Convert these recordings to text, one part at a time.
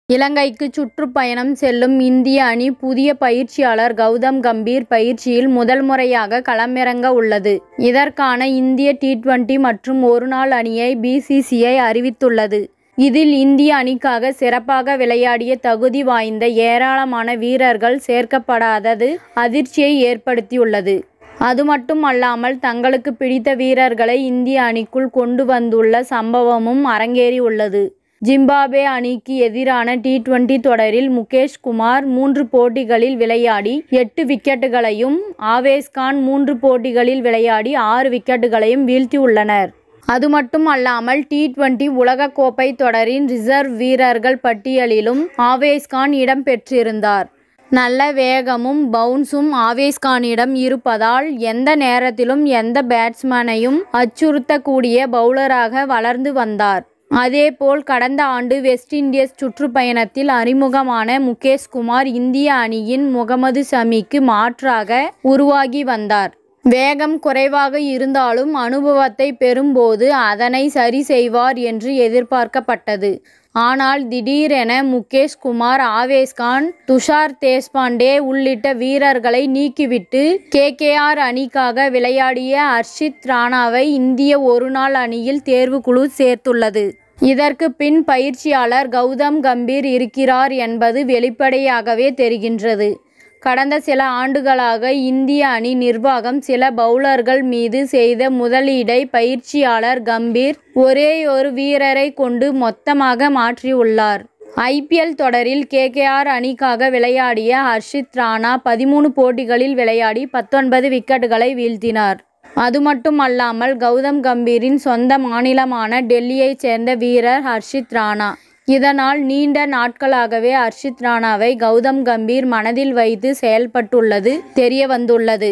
இலங்கைக்கு சுற்றுப்பயணம் செல்லும் இந்திய அணி புதிய பயிற்சியாளர் கௌதம் கம்பீர் பயிற்சியில் முதல் முறையாக களமிறங்க உள்ளது. இதற்கான இந்திய T20 மற்றும் ஒருநாள் அணியை BCCI அறிவித்துள்ளது. இதில் இந்திய அணிக்காக சிறப்பாக விளையாடிய தகுதி வாய்ந்த ஏராளமான வீரர்கள் சேர்க்கப்படாதது அதிர்ச்சியை ஏற்படுத்தியுள்ளது. அதுமட்டுமல்லாமல் தங்களுக்கு பிடித்த வீரர்களை இந்திய அணிக்குள் கொண்டு வந்துள்ள சம்பவமும் அரங்கேறியுள்ளது. ஜிம்பாப்வே அணிக்கு எதிரான T20 தொடரில் முகேஷ் குமார் 3 போட்டிகளில் விளையாடி 8 விக்கெட்டுகளையும், ஆவேஸ் கான் 3 போட்டிகளில் விளையாடி 6 விக்கெட்டுகளையும் வீழ்த்தியுள்ளனர். அதுமட்டுமல்லாமல் T20 உலகக்கோப்பை தொடரின் ரிசர்வ் வீரர்கள் பட்டியலிலும் ஆவேஸ் கான் இடம் பெற்றிருந்தார். நல்ல வேகமும் பவுன்ஸும் ஆவேஸ் கானிடம் இருப்பதால் எந்த நேரத்திலும் எந்த பேட்ஸ்மேனையும் அச்சுறுத்தக்கூடிய பவுலராக வளர்ந்து வந்தார். அதேபோல் கடந்த ஆண்டு வெஸ்ட் இண்டீஸ் சுற்றுப்பயணத்தில் அறிமுகமான முகேஷ் குமார் இந்திய அணியின் முகமது ஷமிக்கு மாற்றாக உருவாகி வந்தார். வேகம் குறைவாக இருந்தாலும் அனுபவத்தை பெறும்போது அதனை சரி செய்வார் என்று எதிர்பார்க்கப்பட்டது. ஆனால் திடீரென முகேஷ் குமார், ஆவேஸ் கான், துஷார் தேஷ்பாண்டே உள்ளிட்ட வீரர்களை நீக்கிவிட்டு KKR அணிக்காக விளையாடிய ஹர்ஷித் ராணாவை இந்திய ஒருநாள் அணியில் தேர்வுக்குழு சேர்த்துள்ளது. இதற்கு பின் பயிற்சியாளர் கௌதம் கம்பீர் இருக்கிறார் என்பது வெளிப்படையாகவே தெரிகின்றது. கடந்த சில ஆண்டுகளாக இந்திய அணி நிர்வாகம் சில பவுலர்கள் மீது செய்த முதலீடை பயிற்சியாளர் கம்பீர் ஒரேயொரு வீரரை கொண்டு மொத்தமாக மாற்றியுள்ளார். IPL தொடரில் KKR அணிக்காக விளையாடிய ஹர்ஷித் ராணா 13 போட்டிகளில் விளையாடி 19 விக்கெட்டுகளை வீழ்த்தினார். அதுமட்டுமல்லாமல் கௌதம் கம்பீரின் சொந்த மாநிலமான டெல்லியைச் சேர்ந்த வீரர் ஹர்ஷித் ராணா. இதனால் நீண்ட நாட்களாகவே ஹர்ஷித் ராணாவை கௌதம் கம்பீர் மனதில் வைத்து செயல்பட்டுள்ளது தெரியவந்துள்ளது.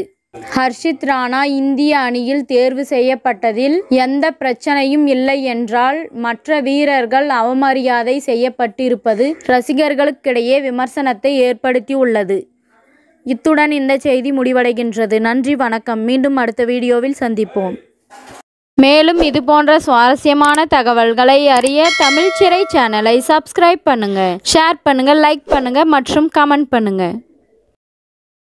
ஹர்ஷித் ராணா இந்திய அணியில் தேர்வு செய்யப்பட்டதில் எந்த பிரச்சனையும் இல்லை என்றால் மற்ற வீரர்கள் அவமரியாதை செய்யப்பட்டிருப்பது ரசிகர்களுக்கிடையே விமர்சனத்தை ஏற்படுத்தியுள்ளது. இத்துடன் இந்த செய்தி முடிவடைகின்றது. நன்றி, வணக்கம். மீண்டும் அடுத்த வீடியோவில் சந்திப்போம். மேலும் இதுபோன்ற சுவாரஸ்யமான தகவல்களை அறிய தமிழ் சிறை சேனலை சப்ஸ்கிரைப் பண்ணுங்க, ஷேர் பண்ணுங்க, லைக் பண்ணுங்க மற்றும் கமெண்ட் பண்ணுங்க.